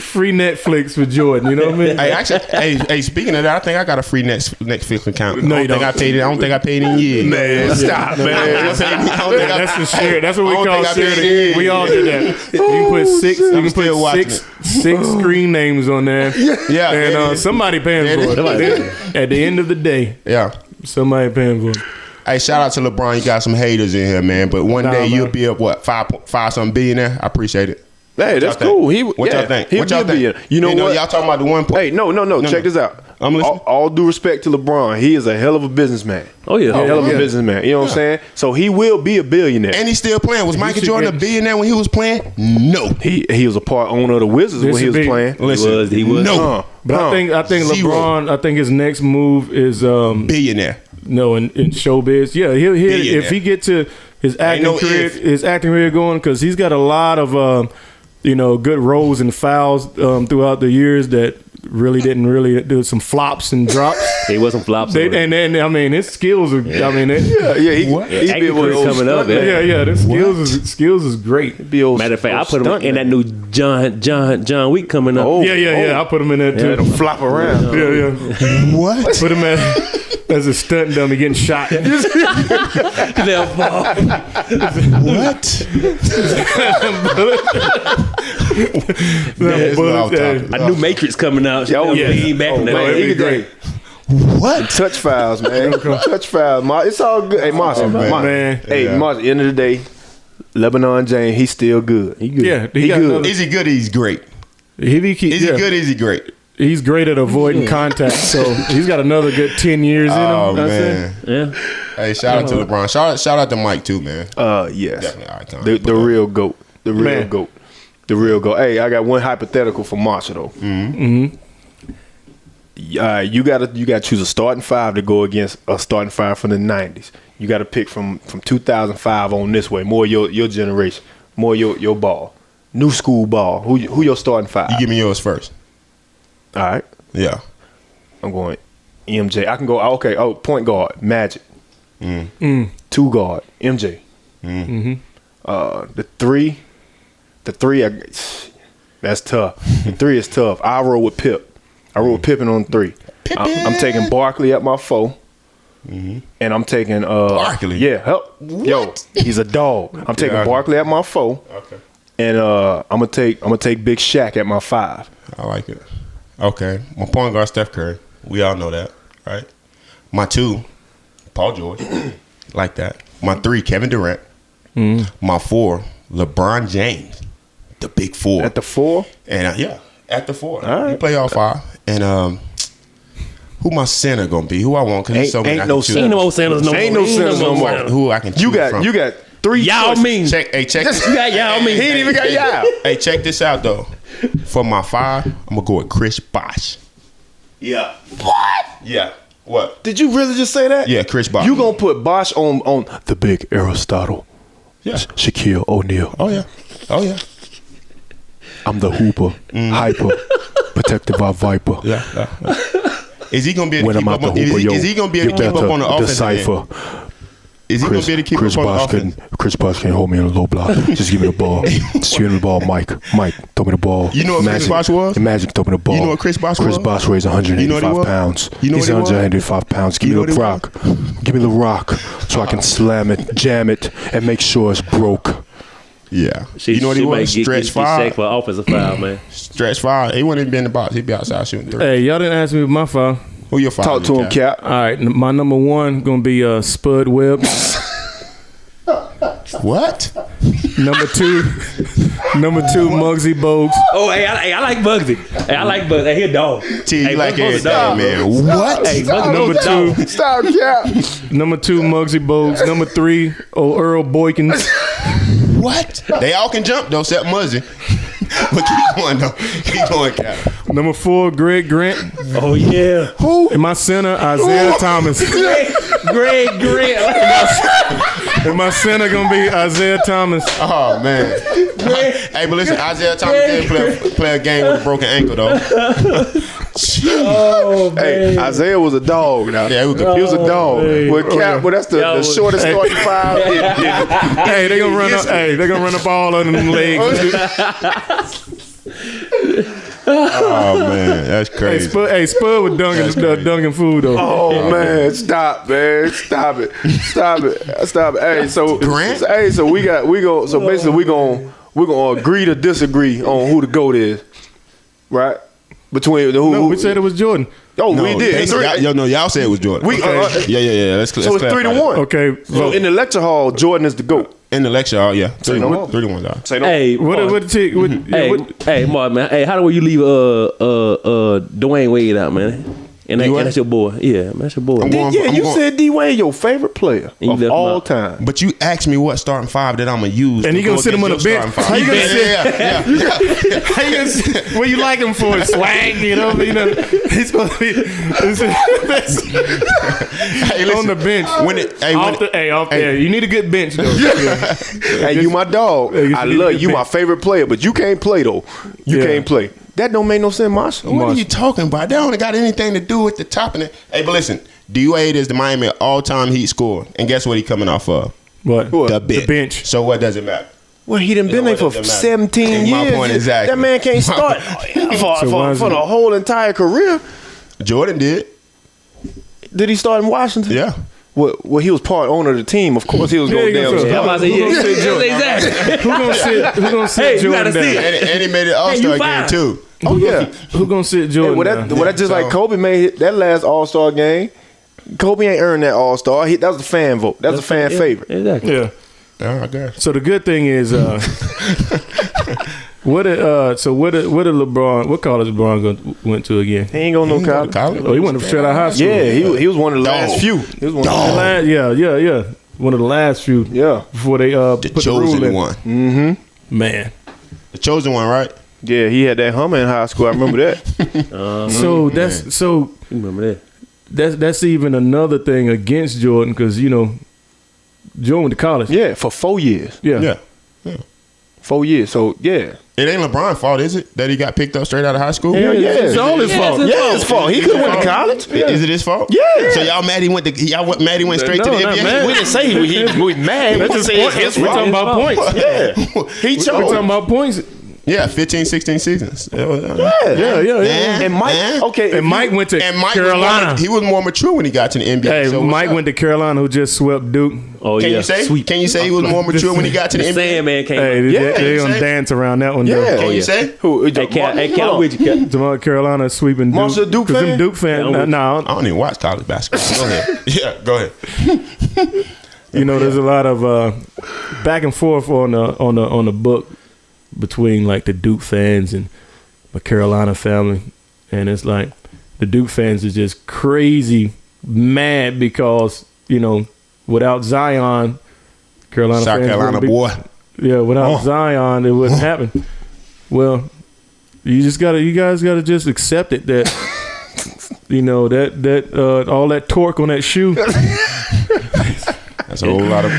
Free Netflix for Jordan. You know what I mean? Hey, actually, hey. Speaking of that, I think I got a free Netflix account. No, I you don't think I don't. paid it. I don't think I paid in years. Man, stop, man. That's the share. That's what we I don't call think I paid sharing. it. We all did that. You can put six. You can still put watching six screen names on there. Yeah, and somebody paying for it. At the end of the day, Yeah. somebody paying for it. Hey, shout out to LeBron. You got some haters in here, man. But one day man. you'll be a five something billionaire. I appreciate it. Hey, that's Y'all think? cool. What y'all think? He'll What y'all be a billion. think? You know what? Y'all talking about the 1 point? Hey, no. Check this out. I'm listening. All due respect to LeBron, he is a hell of a businessman. Oh yeah. Hell of a businessman. You know what I'm saying? So he will be a billionaire. And he's still playing. Was Michael should Jordan a get- billionaire when he was playing? No. He was a part owner of the Wizards This when he should was be- playing. Listen, He was. no But I think Zero. LeBron. I think his next move is billionaire. in showbiz. Yeah, he'll Billionaire. if he get to his acting no career, if. his acting career going because he's got a lot of good roles and fouls throughout the years that really didn't do some flops and drops. He wasn't flops. And I mean his skills are. I mean, He Acting be career coming up. yeah, the skills is great. Matter of fact, I put him in that new John Wick coming up. Oh. Yeah. I put him in there too. Let him flop around. Yeah. What? Put him as a stunt dummy getting shot. They'll fall. What? Bullets, off topic. yeah. A new Matrix coming out. Oh, Yeah, yeah. lean back from that. Man, it'd he be could great. What? touch files, man. Touch files. It's all good. Hey, Marshall. man. Hey, Yeah. Marshall, end of the day, Lebanon James, he's still good. He good. Yeah, he got good. another- Is he good? He's great. Is Is he good? Is he great? He's great at avoiding contact, so he's got another good 10 years in him. Oh That's it. man. Yeah. Hey, shout out to LeBron. Shout out to Mike too, man. Yes. Definitely. All right, Tom. The real GOAT. The real Man. GOAT. The real GOAT. Hey, I got one hypothetical for Marshall though. You gotta choose a starting five to go against a starting five from the 90s. You gotta pick from 2005 on this way. More your generation. More your ball. New school ball. Who your starting five? You give me yours first. All right. Yeah. I'm going MJ. I can go okay. Oh, point guard, Magic. 2 guard, MJ. The three, that's tough. The 3 is tough. I roll with Pip. I roll with Pippen on 3. I'm taking Barkley at my 4. and I'm taking Barkley. Yeah, help. Yo, he's a dog. I'm taking okay. Barkley at my 4. Okay. And I'm gonna take Big Shaq at my 5. I like it. Okay. My point guard, Steph Curry. We all know that, right? My 2, Paul George. Like that. My 3, Kevin Durant. My 4, LeBron James. The big 4. At the 4? And at the 4. All right. He play all 5. And who my center gonna be? Who I want? Because there's so many. Ain't no center. Ain't no more centers no more. Ain't no centers no more. Who I can choose from? You got 3 Yao choices. Ming. Check this. You got Yao Ming. He ain't even got Yao. Hey, check this out though. For my 5, I'm gonna go with Chris Bosh. Yeah. What? Yeah. What? Did you really just say that? Yeah, Chris Bosh. You gonna put Bosh on the big Aristotle? Yeah. Shaquille O'Neal. Oh yeah. Oh yeah. I'm the hooper, hyper, protective our viper. Yeah. Is he gonna be able When to I'm keep out up the on? hooper, Is he gonna be able to keep up on the offense? Decipher. Is he gonna be able to keep Chris up on the Bosh offense? Chris Bosh can't hold me in a low block. Just give me the ball. Just give me the ball, Mike, throw me the ball. You know what Chris Bosh was? Magic, throw me the ball. You know what Chris Bosh was? Chris Bosh weighs 185 You know what he was? pounds. You know He's what he was? 185 pounds. Give You know me the what rock. Give me the rock so I can slam it, jam it, and make sure it's broke. Yeah. She, you know what he was? Stretch 5. for offensive foul, man. Stretch 5. He wouldn't even be in the box. He'd be outside shooting 3. Hey, y'all didn't ask me my 5. Who your 5? Talk to him, Cap. All right, my number 1 gonna be Spud Webb. What? Number 2, Muggsy Bogues. Oh, hey, I like Bugsy. Hey, I like Bugsy. Hey, he a dog. T, Hey, you like Bugsy a everything, dog. man. What? Hey, Bugsy Number a dog. 2, Stop, Cap. number 2, Muggsy Bogues. Number 3, Earl Boykins. What? They all can jump though, except Muzzy. But keep going though. Keep going, Cap. Number 4, Greg Grant. Oh, yeah. Who? And my center, Isaiah Thomas. Greg Grant. And my center gonna be Isaiah Thomas. Oh man. Hey, but listen, Isaiah Thomas did play a game with a broken ankle though. Oh, man. Hey, Isaiah was a dog. Now. Yeah, he was good. He was a dog. Hey. Well, Cap, well, that's the shortest starting 5. Hey, they gonna run up. Hey, they gonna run up all of them legs. Oh man, that's crazy. Spud with dunking food though. Oh man, stop, man, stop it. Hey, so Grant? Hey, so we go. So basically, we're gonna agree to disagree on who the GOAT is, right? Between the who? No, we said it was Jordan. Oh, we did. Y'all said it was Jordan. Yeah. Let's So it's 3-1. Okay, So in the lecture hall, Jordan is the GOAT. in the lecture, yeah, 3-1. 3-1, dog. Say no. Hey, hey, Mark, man. Hey, how do you leave Dwayne Wade out, man? And that's your boy. Yeah, man, that's your boy. You said D Wade your favorute player And you of left him all out. time. But you asked me what starting 5 that I'm gonna use, And to he gonna go sit him on against the your bench. starting How you five. gonna Yeah. How you gonna sit, what you like him for? Swag, you know. He's supposed to be Hey, listen, on the bench. Off there. You need a good bench though. Yeah. Hey, you my dog. Hey, I love you, my favorite player, but you can't play though. You Yeah. can't play. That don't make no sense, Marshall. What are you talking about? That don't got anything to do with the top of it. Hey, but listen, G.O.A.T is the Miami all-time Heat scorer, and guess what he coming off of? What? The bench. The bench. So what does it matter? Well, he done been there for 17 years. My point exactly. That man can't start for the whole entire career. Jordan did. Did he start in Washington? Yeah. Well, he was part owner of the team. Of course, he was going Yeah, down. he Yeah, I'm about to say, Who gonna sit Jordan? exactly. Who gonna sit Hey, you Jordan gotta see down? it. And he made it All-Star you game fine. too. Oh yeah. Who gonna sit Jordan down? That's just like Kobe made that last All-Star game. Kobe ain't earned that All-Star. That was a fan vote. That's a fan favorite. Exactly. Yeah. Yeah, I guess. So the good thing is, what did LeBron? What college LeBron went to again? He ain't going to no college. Oh, he went to straight out of high school. Yeah, he was one of the last few. He was one of the last. Yeah. One of the last few. Yeah. Before they put the rule chosen in. one. Mm-hmm. Man. The chosen one, right? Yeah, he had that Hummer in high school. I remember that. So You remember that? that's even another thing against Jordan because Jordan went to college. Yeah, for 4 years. Yeah. 4 years. So yeah. It ain't LeBron's fault, is it? That he got picked up straight out of high school? Hell yeah. It's all his fault. Yeah, his fault. He could have went to college. Is it his fault? Yeah. So y'all mad he went straight to No, the not NBA? mad. We didn't say he was mad. We That's just his say it's point. his We're fault. talking about points. Yeah. He We're talking chose. about points. Yeah, 15, 16 seasons. Yeah. And Mike, And Mike went to And Mike Carolina. he was more mature when he got to the NBA. Hey, so what's Mike up? went to Carolina, who just swept Duke. Oh Can yeah, you say? sweet. Can you say he was more mature when he got to the The NBA? Sandman came. Hey, Hey, they you gonna say? dance around that one. Yeah. though. Can you yeah. say? who? Cal, with you, Cal. Jamal Carolina sweeping Duke. Marshal, Duke 'Cause them fan? Duke fans. Yeah, No, I don't even watch college basketball. Go ahead. Yeah, go ahead. you know, there's a lot of back and forth on the book between like the Duke fans and the Carolina family, and it's like the Duke fans are just crazy mad because without Zion, Carolina South fans Carolina wouldn't be- boy. Yeah, without Zion, it wouldn't happen. Well, you guys gotta just accept it that that all that torque on that shoe. That's a whole lot of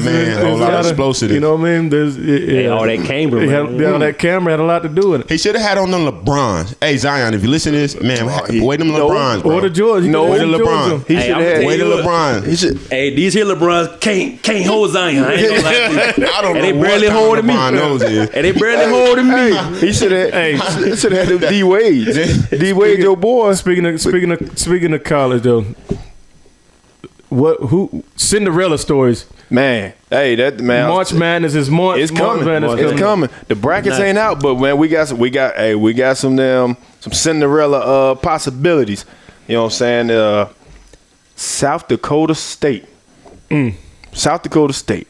man, a whole lot of explosive. Hey, all that camera, all that camera had a lot to do with it. He should have had on them LeBrons. Hey Zion, if you listen to this, man, wait them LeBrons, bro. Or the George. Wait the LeBron. He should have had. Wait the LeBron. He should. Hey, these here LeBrons can't hold Zion. I ain't gonna lie to you. I don't And know they what barely kind holding of me. LeBron those is. And they barely holding me. He should have. Hey. He should have had them D Wade. D Wade, your boy. Speaking of college though, who Cinderella stories? Man, hey, that man. March Madness is March. It's March coming. Madness It's coming. The brackets ain't out, but man, we got some Cinderella possibilities. You know what I'm saying? South Dakota State. South Dakota State.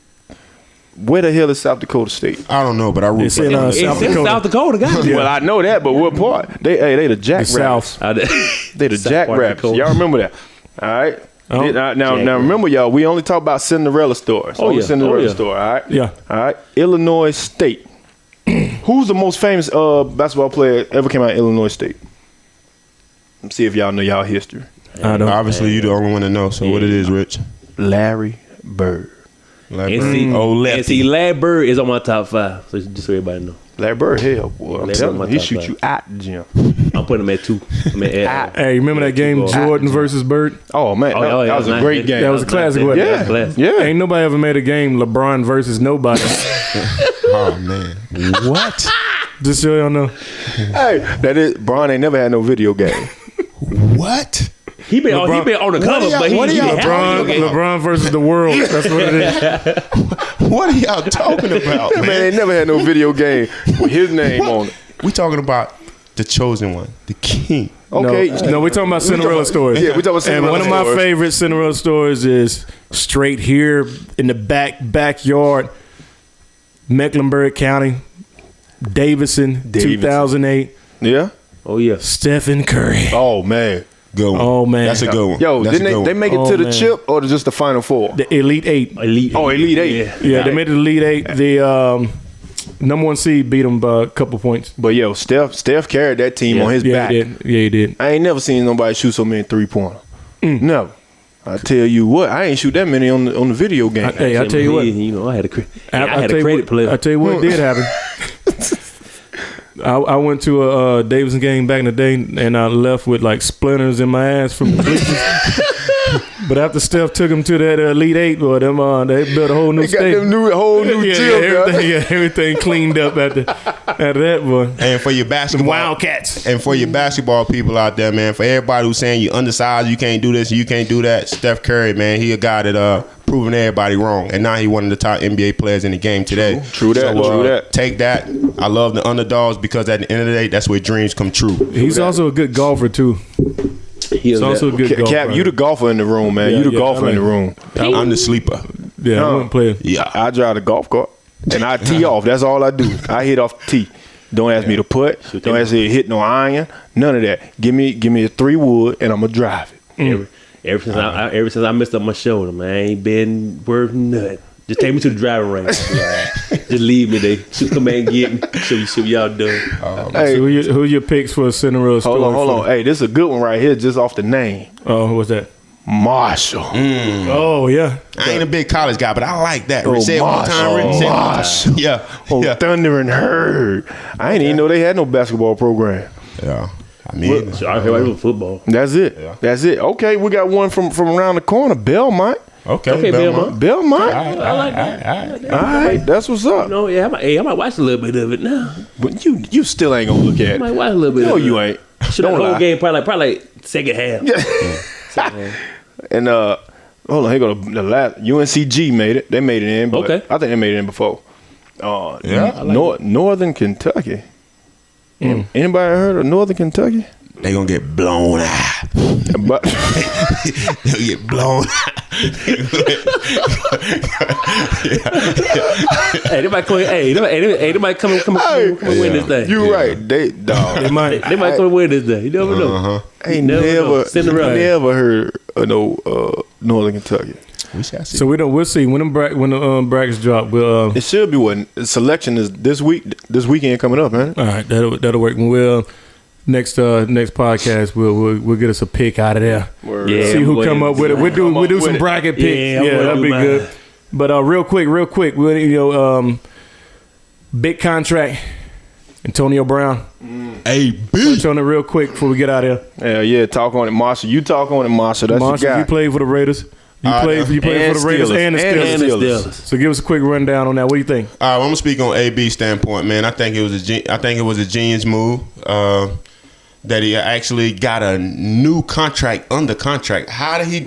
Where the hell is South Dakota State? I don't know, but I root It's for in them. It's South in Dakota. South Dakota, guys. Well, I know that, but what part? They the Jack The Rabbits. South. They the Jack Rabbits. Y'all remember that? All right. Oh. Now remember, y'all. We only talk about Cinderella stories. Oh, Only yeah. Cinderella Oh, yeah. story. All right. Yeah. All right. Illinois State. Who's the most famous basketball player ever came out of Illinois State? Let's see if y'all know y'all history. I don't. Obviously, you the only one to know. So what it is, Rich? Larry Bird. Like, And see, Larry Bird is on my top 5. So just so everybody know. Larry Bird, hell, boy. I'm Larry telling Bird, you, he my top shoot five. you out the gym. I'm putting him at 2. Hey, remember that game Jordan versus Bird? Oh, man. That was a great game. That was a classic, wasn't it? Yeah. Yeah. Ain't nobody ever made a game LeBron versus nobody. oh man, what? Just so y'all know. Hey, that is, Bron ain't never had no video game. What? He been on the cover, but he didn't have it. LeBron versus the world. That's what it is. What are y'all talking about, Man man? ain't never had no video game with his name on it. We talking about the chosen one, the king. Okay. No, we're talking about Cinderella stories. Yeah, we talking about Cinderella And one of my stories. favorite Cinderella stories is straight here in the backyard, Mecklenburg County, Davidson. 2008. Yeah. Oh yeah. Stephen Curry. Oh, man. Good one. Oh, man. That's a good one. Yo, That's a didn't good they one. make it Oh, to the man. chip or just the Final Four? The Elite Eight. Elite. Oh, Elite Eight. Yeah, they made it the Elite Eight. The number 1 seed beat them by a couple points. But yo, Steph carried that team on his Yeah, back. he did. Yeah, he did. I ain't never seen nobody shoot so many 3-pointers. Never. I tell you what, I ain't shoot that many on the video game. Hey, I tell you what. You know, I had a tell you credit what- player. I tell you what did happen. I went to a Davidson game back in the day, and I left with like splinters in my ass from the bleachers. But after Steph took him to that Elite Eight, boy, they built a whole new They got stadium. them whole new gym, everything cleaned up after that, boy. And for your basketball Wildcats. And for your basketball people out there, man, for everybody who's saying you undersized, you can't do this, you can't do that, Steph Curry, man, he a guy that proving everybody wrong, and now he one of the top NBA players in the game today. True that. Take that. I love the underdogs because at the end of the day, that's where dreams come true. He's also a good golfer too. He's also a good golfer. Cap, you the golfer in the room, man. Yeah, you the yeah, golfer I in the room. I'm the sleeper. Yeah, I wouldn't play. Yeah. I drive the golf cart and I tee off. That's all I do. I hit off the tee. Don't ask me to putt. Don't ask me to hit no iron. None of that. Give me a 3-wood and I'm gonna drive it. Ever since I messed up my shoulder, man, I ain't been worth nothing. Just take me to the driving range. Just leave me there. Come back and get me. Show you what y'all done. Hey, So who your picks for a Cinderella story? hold on. Hey, this is a good one right here, just off the name. Oh, what's that? Marshall. Oh, yeah. I ain't a big college guy, but I like that. Oh, Say it one time, Rick. Say it one time. Marshall. Yeah. Oh, Yeah. Thunder and Herd. I ain't even know they had no basketball program. Yeah. I mean, So I heard about football. That's it. That's it. Okay, we got one from around the corner, Belmont. Okay, Belmont. Belmont. I like that. All right, that's what's up. You know, yeah, I might watch a little bit of it now. But you still ain't gonna look I at might it. watch a little bit. No, of it. you ain't. Should have Don't the whole lie. game probably like second half. Second half. And hold on, here go the last UNCG made it. They made it in. But Okay. I think they made it in before. Northern Kentucky. Anybody heard of Northern Kentucky? They gonna get blown out. But They'll get blown out. Hey, they might come. They might come and win this thing. you right. They might. They might come and win this thing. You never know. ain't never know. Cinderella. never heard of no Northern Kentucky. We shall see. So we'll see when the brackets drop. We'll It should be what selection is this weekend coming up, man. all right. That'll work. When we'll next podcast, we'll get us a pick out of there. Yeah, See who I'm come up with it. We'll do some bracket picks. Yeah, I'm Yeah, gonna that'll do be mine. good. But real quick, we big contract. Antonio Brown. AB. Touch on it real quick before we get out of here. Yeah, talk on it, Marshall. You talk on it, Marshall. That's Marshall, your guy. you played for the Raiders. You played and for the Raiders Steelers. and the And Steelers. the Steelers. So give us a quick rundown on that. What do you think? I'm gonna speak on AB standpoint, man. I think it was a genius move that he actually got a new contract under contract. How he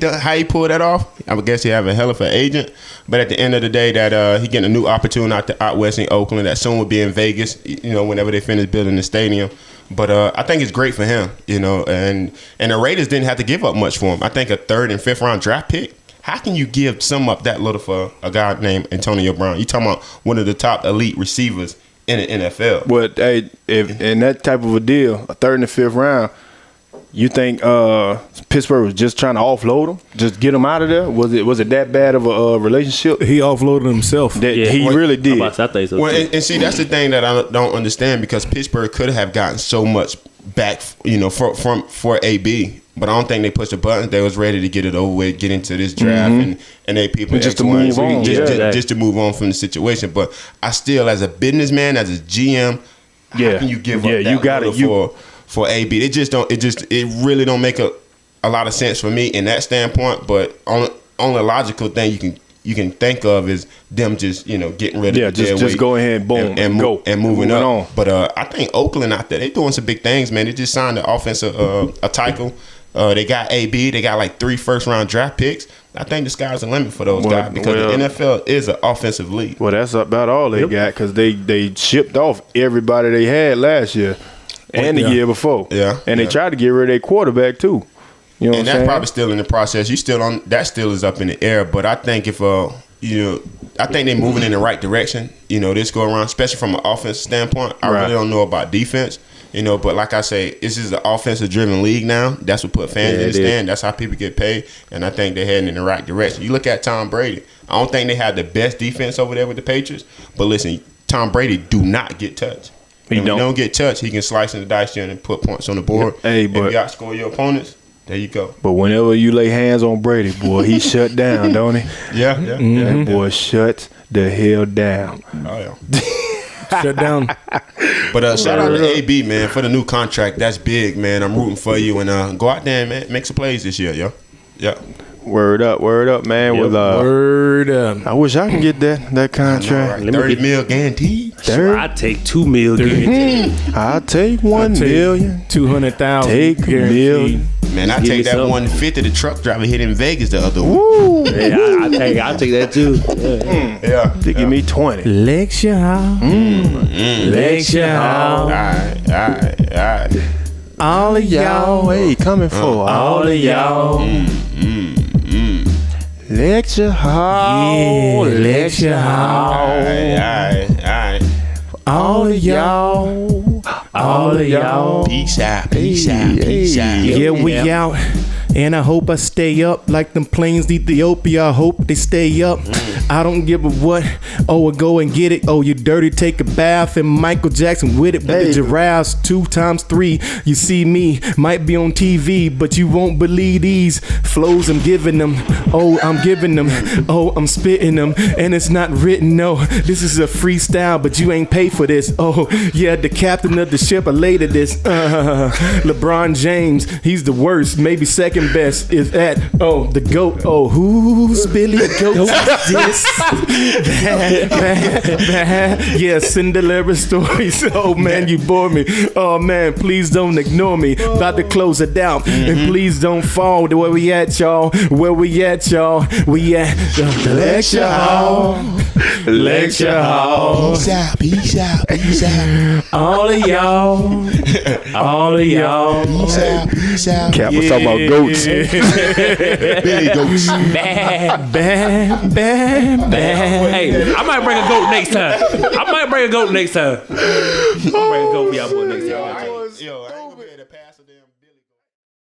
pull that off? I would guess he have a hell of an agent. But at the end of the day, that he getting a new opportunity out west in Oakland that soon will be in Vegas. You know, whenever they finish building the stadium. But I think it's great for him. You know, and the Raiders didn't have to give up much for him. I think a 3rd and 5th round draft pick. How can you give some up that little for a guy named Antonio Brown? You talking about one of the top elite receivers in the NFL. But hey, if in that type of a deal, a 3rd and 5th round, you think Pittsburgh was just trying to offload him, just get him out of there? Was it that bad of a relationship? He offloaded himself. That Yeah. he really did. I think so. Well, too. and see, that's the thing that I don't understand because Pittsburgh could have gotten so much back, you know, for AB. But I don't think they pushed the buttons. They was ready to get it over with, get into this draft, and they people And just to X, Y, and move Z, on, just to move on from the situation. But I still, as a businessman, as a GM, how can you give up that for AB? It just don't. It really don't make a lot of sense for me in that standpoint. But only logical thing you can think of is them just getting rid of just go ahead, boom, and go and moving up. on. But I think Oakland out there, they doing some big things, man. They just signed the offensive a tackle. They got AB. They got like 3 first-round draft picks. I think the sky's the limit for those guys because the NFL is an offensive league. Well, that's about all they got because they shipped off everybody they had last year and the year before. Yeah, and they tried to get rid of their quarterback too. You know what I'm that's saying? probably still in the process. That still is up in the air. But I think if I think they're moving in the right direction. This go around, especially from an offensive standpoint. I really don't know about defense. But like I say, this is an offensive-driven league now. That's what put fans in the stand. That's how people get paid, and I think they're heading in the right direction. You look at Tom Brady. I don't think they have the best defense over there with the Patriots, but listen, Tom Brady do not get touched. If he don't get touched, he can slice in the dice and put points on the board. Hey, if but you outscore your opponents, there you go. But whenever you lay hands on Brady, boy, he shut down, don't he? Yeah. That boy shuts the hell down. Oh yeah. Shut down. But shout out to AB, man, for the new contract. That's big, man. I'm rooting for you, and go out there and make some plays this year, yo. Yeah. Word up, man. Yep. With Word up. I wish I can get that contract. Right. 30 mil guaranteed. I take $2 million. I'll take $1 million. 200,000. Take a million. Man, I Give take me that something. 150 the truck driver hit in Vegas the other week. Woo! Yeah, I take that too. Yeah. They give me 20. Lecture Hall. Lecture Hall. All right. All of y'all. Hey, coming for All of y'all. Lecture Hall. Yeah, Lecture Hall. All right. All of y'all. All of y'all. Peace out. Yeah, we out. And I hope I stay up like them planes to Ethiopia. I hope they stay up. I don't give a what. Oh, go and get it. Oh, you dirty, take a bath. And Michael Jackson with it. But the Giraffes 2 times 3. You see me, might be on TV, but you won't believe these flows I'm giving them. Oh, I'm giving them. Oh, I'm spitting them. And it's not written, no. This is a freestyle, but you ain't paid for this. Oh, yeah, the captain of the ship, I laid at this. LeBron James, he's the worst. Maybe second best is at, the GOAT. Oh, who's Billy Goat? This, that. Yeah, Cinderella stories. Oh, man, you bore me. Oh, man, please don't ignore me. About to close it out. And please don't fall to where we at, y'all. Where we at, y'all? We at the lecture hall. Lecture hall. Peace out. All of y'all. All of y'all. Peace out. Cap was talking about goats. Billy Goats. Bad. Hey, I might bring a goat next time. I'm gonna bring a goat for y'all boy next time. Yo, I ain't gonna be able to pass a damn